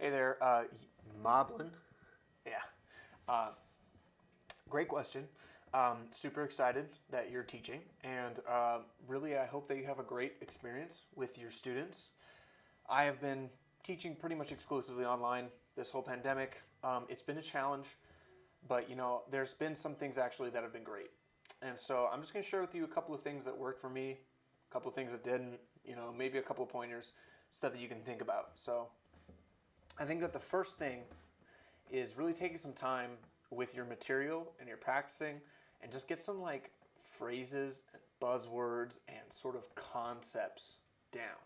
Hey there, moblin. Yeah, uh, great question. Super excited that you're teaching, and really, I hope that you have a great experience with your students. I have been teaching pretty much exclusively online this whole pandemic. It's been a challenge, but there's been some things actually that have been great. And so I'm just going to share with you a couple of things that worked for me, a couple of things that didn't, maybe a couple of pointers, stuff that you can think about. So I think that the first thing is really taking some time with your material and your practicing and just get some like phrases and buzzwords and sort of concepts down.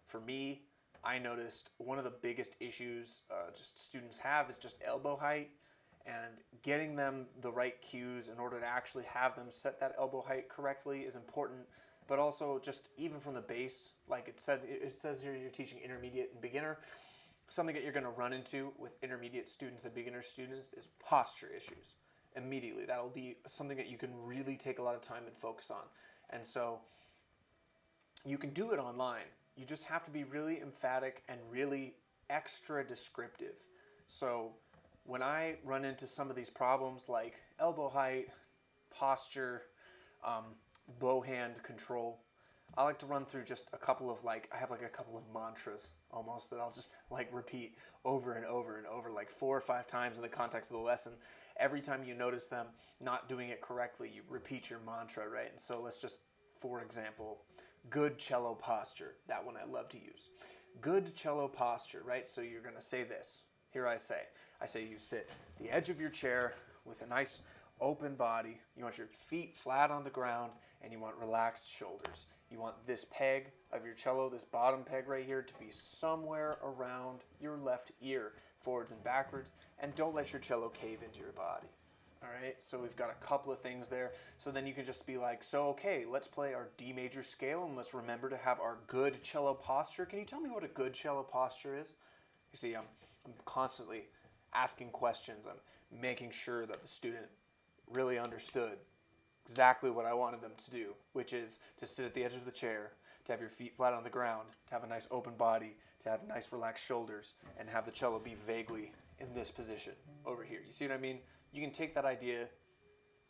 For me, I noticed one of the biggest issues just students have is just elbow height, and getting them the right cues in order to actually have them set that elbow height correctly is important. But also just even from the base, like it says here you're teaching intermediate and beginner. Something that you're going to run into with intermediate students and beginner students is posture issues. Immediately, that'll be something that you can really take a lot of time and focus on. And so you can do it online. You just have to be really emphatic and really extra descriptive. So when I run into some of these problems like elbow height, posture, bow hand control, I like to run through just a couple of I have a couple of mantras almost that I'll just repeat over and over and over 4 or 5 times in the context of the lesson. Every time you notice them not doing it correctly, you repeat your mantra, right? And so let's just, for example, good cello posture. That one I love to use. Good cello posture, right? So you're going to say this. Here I say you sit the edge of your chair with a nice open body. You want your feet flat on the ground and you want relaxed shoulders. You want this peg of your cello, this bottom peg right here, to be somewhere around your left ear, forwards and backwards, and don't let your cello cave into your body. All right, so we've got a couple of things there. So then you can just be like, so okay, let's play our D major scale and let's remember to have our good cello posture. Can you tell me what a good cello posture is? You see, I'm constantly asking questions. I'm making sure that the student really understood exactly what I wanted them to do, which is to sit at the edge of the chair, to have your feet flat on the ground, to have a nice open body, to have nice relaxed shoulders, and have the cello be vaguely in this position over here. You see what I mean? You can take that idea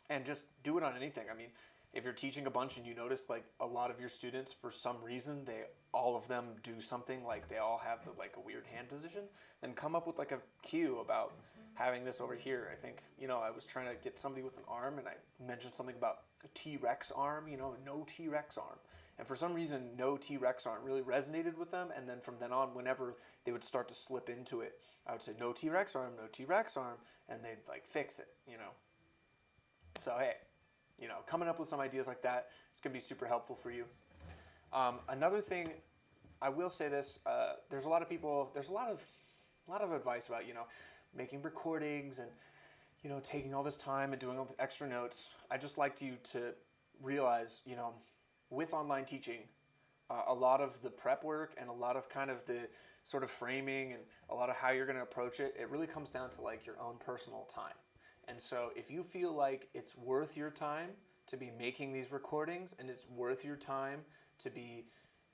and just do it on anything. I mean, if you're teaching a bunch and you notice a lot of your students, for some reason, all of them do something, they all have a weird hand position, then come up with a cue about having this over here. I think, I was trying to get somebody with an arm and I mentioned something about a T-Rex arm, no T-Rex arm. And for some reason, no T-Rex arm really resonated with them. And then from then on, whenever they would start to slip into it, I would say, no T-Rex arm, no T-Rex arm. And they'd fix it, So, hey, coming up with some ideas like that, it's going to be super helpful for you. Another thing, I will say this, there's a lot of people, there's a lot of advice about, making recordings and, taking all this time and doing all these extra notes. I just like you to realize, with online teaching, a lot of the prep work and a lot of kind of the sort of framing and a lot of how you're going to approach it, it really comes down to your own personal time. And so if you feel like it's worth your time to be making these recordings and it's worth your time to be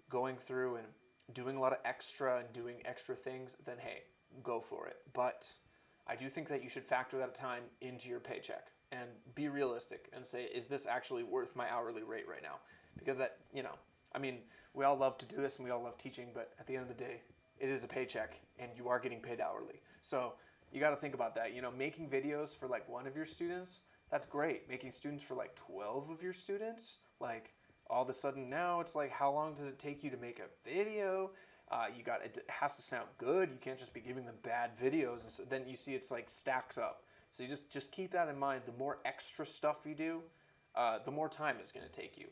going through and doing a lot of extra and doing extra things, then hey, go for it. But I do think that you should factor that time into your paycheck and be realistic and say, is this actually worth my hourly rate right now? Because that, we all love to do this and we all love teaching, but at the end of the day, it is a paycheck and you are getting paid hourly. So you got to think about that. Making videos for one of your students, that's great. Making students for 12 of your students, all of a sudden now it's how long does it take you to make a video? It has to sound good. You can't just be giving them bad videos. And so then you see it's stacks up. So you just keep that in mind. The more extra stuff you do, the more time it's going to take you.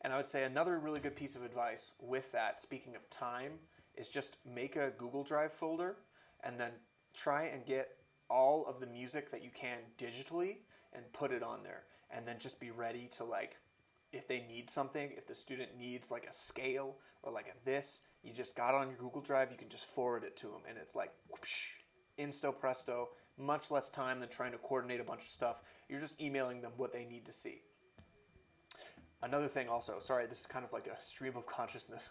And I would say another really good piece of advice with that, speaking of time, is just make a Google Drive folder and then try and get all of the music that you can digitally and put it on there. And then just be ready to if they need something, if the student needs a scale or a this, you just got it on your Google Drive, you can just forward it to them. And it's whoosh, insto presto, much less time than trying to coordinate a bunch of stuff. You're just emailing them what they need to see. Another thing also, sorry, this is kind of a stream of consciousness.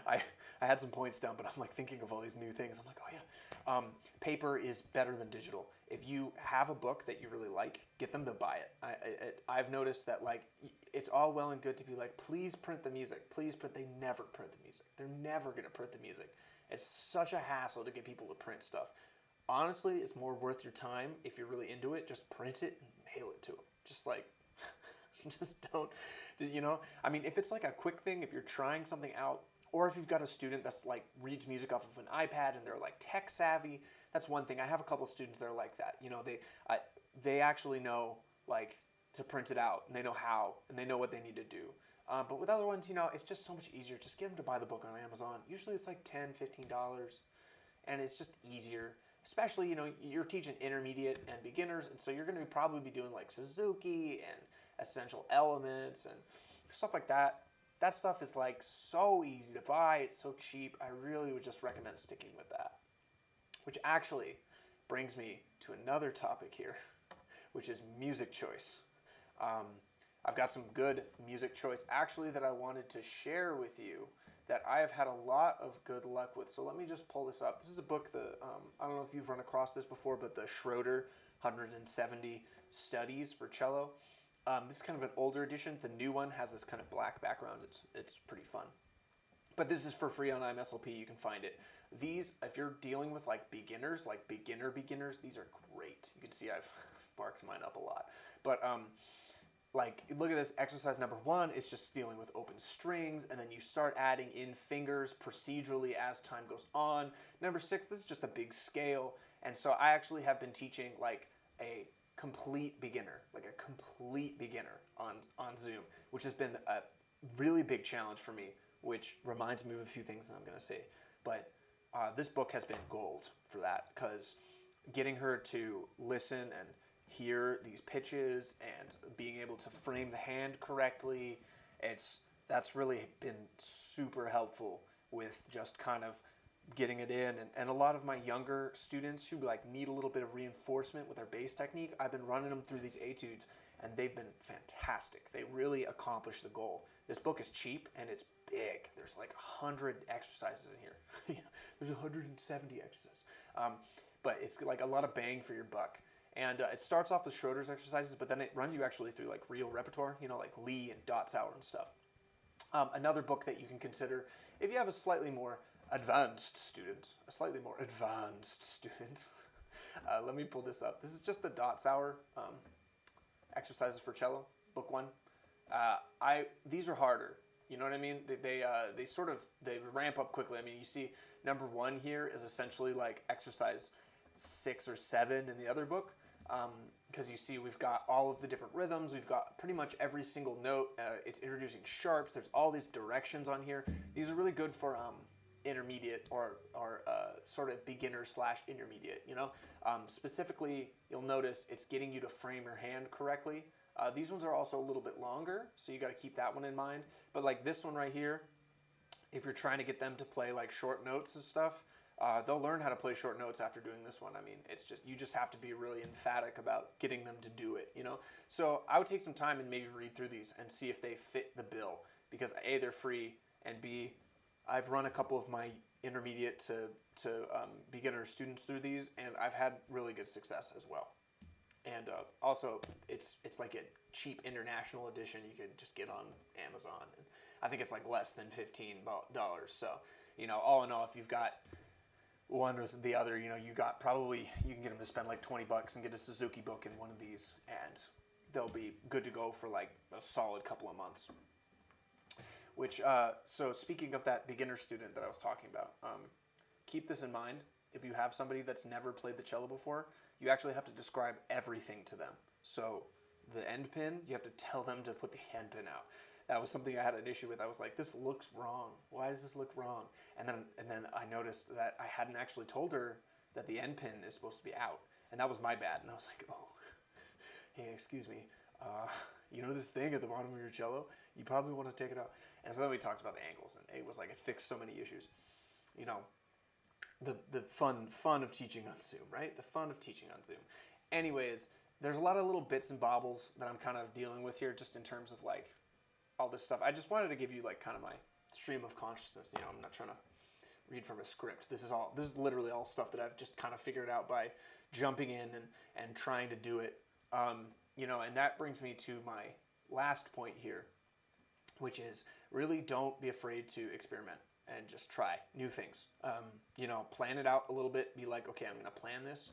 I I had some points down, but I'm like thinking of all these new things. I'm like, oh yeah, paper is better than digital. If you have a book that you really like, get them to buy it. I've noticed that like it's all well and good to be like, please print the music, please print. They never print the music. They're never gonna print the music. It's such a hassle to get people to print stuff. Honestly, it's more worth your time if you're really into it. Just print it and mail it to them. Just like, just don't, you know. I mean, if it's like a quick thing, if you're trying something out, or if you've got a student that's like reads music off of an iPad and they're like tech savvy, that's one thing. I have a couple of students that are like that. You know, they actually know like to print it out and they know how and they know what they need to do. But with other ones, you know, it's just so much easier. Just get them to buy the book on Amazon. Usually it's like $10, $15, and it's just easier. Especially, you know, you're teaching intermediate and beginners, and so you're going to probably be doing like Suzuki and Essential Elements and stuff like that. That stuff is like so easy to buy. It's so cheap. I really would just recommend sticking with that. Which actually brings me to another topic here, which is music choice. I've got some good music choice actually that I wanted to share with you that I have had a lot of good luck with. So let me just pull this up. This is a book that, I don't know if you've run across this before, but the Schroeder 170 Studies for Cello. This is kind of an older edition. The new one has this kind of black background. It's pretty fun. But this is for free on IMSLP. You can find it. These, if you're dealing with like beginners, like beginners, these are great. You can see I've marked mine up a lot. But like, look at this exercise number 1 is just dealing with open strings, and then you start adding in fingers procedurally as time goes on. Number 6, this is just a big scale, and so I actually have been teaching like a complete beginner on Zoom, which has been a really big challenge for me, which reminds me of a few things that I'm going to say. But this book has been gold for that, because getting her to listen and hear these pitches and being able to frame the hand correctly, that's really been super helpful with just kind of getting it in. And a lot of my younger students who like need a little bit of reinforcement with their bass technique, I've been running them through these etudes and they've been fantastic. They really accomplish the goal. This book is cheap and it's big. There's like 100 exercises in here. There's 170 exercises. But it's like a lot of bang for your buck. And it starts off with Schroeder's exercises, but then it runs you actually through like real repertoire, you know, like Lee and Dotzauer and stuff. Another book that you can consider if you have a slightly more advanced student, let me pull this up. This is just the Dotzauer exercises for cello, book 1. These are harder. You know what I mean? They ramp up quickly. I mean, you see number 1 here is essentially like exercise 6 or 7 in the other book, because you see we've got all of the different rhythms, we've got pretty much every single note, it's introducing sharps, there's all these directions on here. These are really good for intermediate or sort of beginner / intermediate, you know. Specifically, you'll notice it's getting you to frame your hand correctly. These ones are also a little bit longer, so you got to keep that one in mind. But like this one right here, if you're trying to get them to play like short notes and stuff, they'll learn how to play short notes after doing this one. I mean, you just have to be really emphatic about getting them to do it, you know? So I would take some time and maybe read through these and see if they fit the bill, because A, they're free, and B, I've run a couple of my intermediate to beginner students through these, and I've had really good success as well. And also, it's like a cheap international edition you could just get on Amazon. And I think it's like less than $15. So, you know, all in all, if you've got one or the other, you know, you can get them to spend like $20 and get a Suzuki book in one of these, and they'll be good to go for like a solid couple of months. Which, so speaking of that beginner student that I was talking about, keep this in mind. If you have somebody that's never played the cello before, you actually have to describe everything to them. So the end pin, you have to tell them to put the end pin out. That was something I had an issue with. I was like, this looks wrong. Why does this look wrong? And then I noticed that I hadn't actually told her that the end pin is supposed to be out. And that was my bad. And I was like, oh, hey, excuse me. You know this thing at the bottom of your cello? You probably want to take it out. And so then we talked about the angles, and it was like it fixed so many issues. You know, the fun of teaching on Zoom, right? The fun of teaching on Zoom. Anyways, there's a lot of little bits and bobbles that I'm kind of dealing with here, just in terms of like all this stuff. I just wanted to give you like kind of my stream of consciousness. You know, I'm not trying to read from a script. This is literally all stuff that I've just kind of figured out by jumping in and trying to do it. You know, and that brings me to my last point here, which is really don't be afraid to experiment and just try new things. You know, plan it out a little bit. Be like, okay, I'm going to plan this.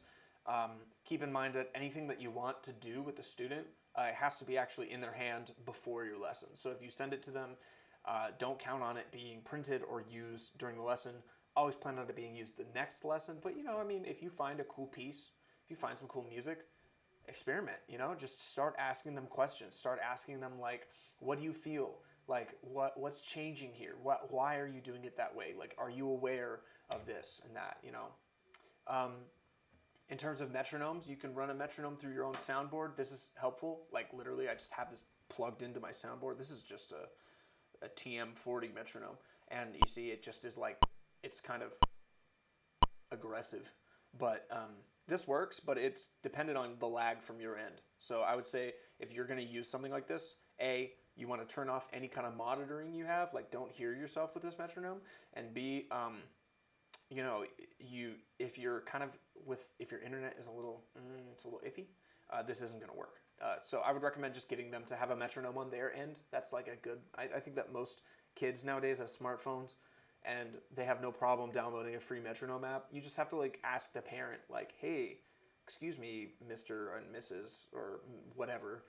Keep in mind that anything that you want to do with the student it has to be actually in their hand before your lesson. So if you send it to them, don't count on it being printed or used during the lesson. Always plan on it being used the next lesson. But, you know, I mean, if you find a cool piece, if you find some cool music, experiment, you know, just start asking them questions. Start asking them, like, what do you feel? Like, what's changing here? Why are you doing it that way? Like, are you aware of this and that, you know? In terms of metronomes, you can run a metronome through your own soundboard. This is helpful. Like, literally, I just have this plugged into my soundboard. This is just a TM40 metronome. And you see, it just is like, it's kind of aggressive. But this works, but it's dependent on the lag from your end. So I would say if you're going to use something like this, A, you want to turn off any kind of monitoring you have, like don't hear yourself with this metronome, and B, you know, if you're kind of if your internet is a little iffy, this isn't going to work. So I would recommend just getting them to have a metronome on their end. That's like a good. I think that most kids nowadays have smartphones, and they have no problem downloading a free metronome app. You just have to like ask the parent, like, hey, excuse me, Mr. and Mrs. or whatever,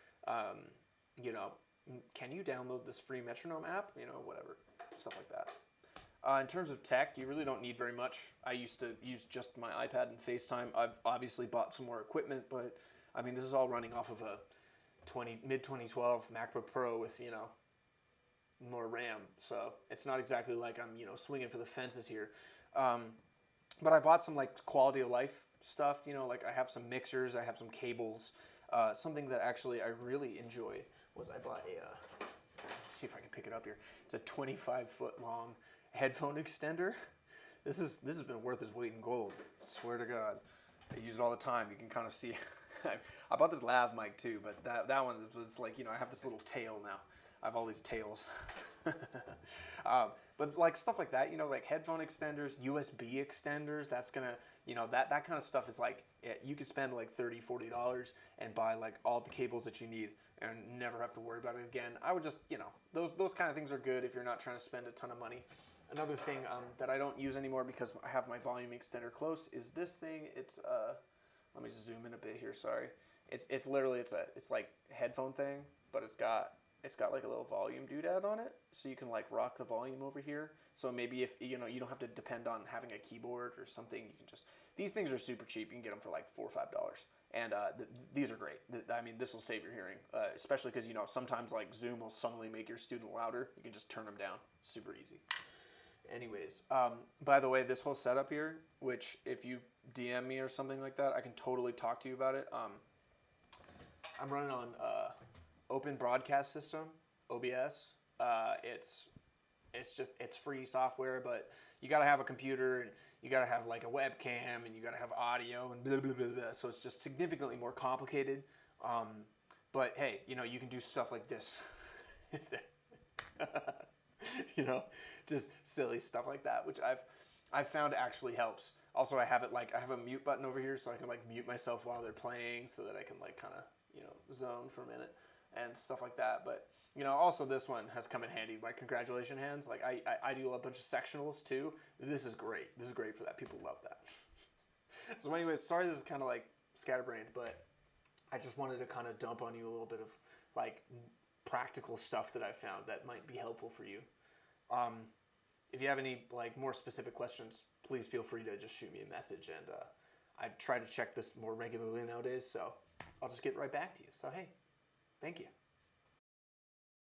you know, can you download this free metronome app? You know, whatever, stuff like that. In terms of tech, you really don't need very much. I used to use just my iPad and FaceTime. I've obviously bought some more equipment, but I mean, this is all running off of a mid-2012 MacBook Pro with, you know, more RAM. So it's not exactly like I'm, you know, swinging for the fences here. But I bought some like quality of life stuff, you know, like I have some mixers, I have some cables. Something that actually I really enjoyed was I bought a, let's see if I can pick it up here. It's a 25-foot long headphone extender. This has been worth its weight in gold. Swear to God, I use it all the time. You can kind of see. I bought this lav mic too, but that one was like, you know, I have this little tail now. I have all these tails. But like stuff like that, you know, like headphone extenders, USB extenders, that's gonna, you know, that kind of stuff is like, you could spend like $30, $40 and buy like all the cables that you need and never have to worry about it again. I would just, you know, those kind of things are good if you're not trying to spend a ton of money. Another thing that I don't use anymore because I have my volume extender close is this thing. It's let me zoom in a bit here. Sorry, it's literally it's like headphone thing, but it's got like a little volume doodad on it, so you can like rock the volume over here. So maybe if you know you don't have to depend on having a keyboard or something, you can just, these things are super cheap. You can get them for like $4 or $5, and these are great. I mean, this will save your hearing, especially because you know sometimes like Zoom will suddenly make your student louder. You can just turn them down. Super easy. Anyways, by the way, this whole setup here, which if you DM me or something like that, I can totally talk to you about it. I'm running on Open Broadcast System, OBS. It's free software, but you gotta have a computer and you gotta have like a webcam and you gotta have audio and blah blah blah blah. So it's just significantly more complicated. But hey, you know, you can do stuff like this. You know, just silly stuff like that, which I've found actually helps. Also, I have a mute button over here, so I can like mute myself while they're playing, so that I can like kind of, you know, zone for a minute and stuff like that. But you know, also this one has come in handy. My congratulation hands, like I do a bunch of sectionals too. This is great. This is great for that. People love that. So anyways, sorry this is kind of like scatterbrained, but I just wanted to kind of dump on you a little bit of like practical stuff that I found that might be helpful for you. If you have any like more specific questions, please feel free to just shoot me a message, and I try to check this more regularly nowadays, so I'll just get right back to you. So hey, thank you.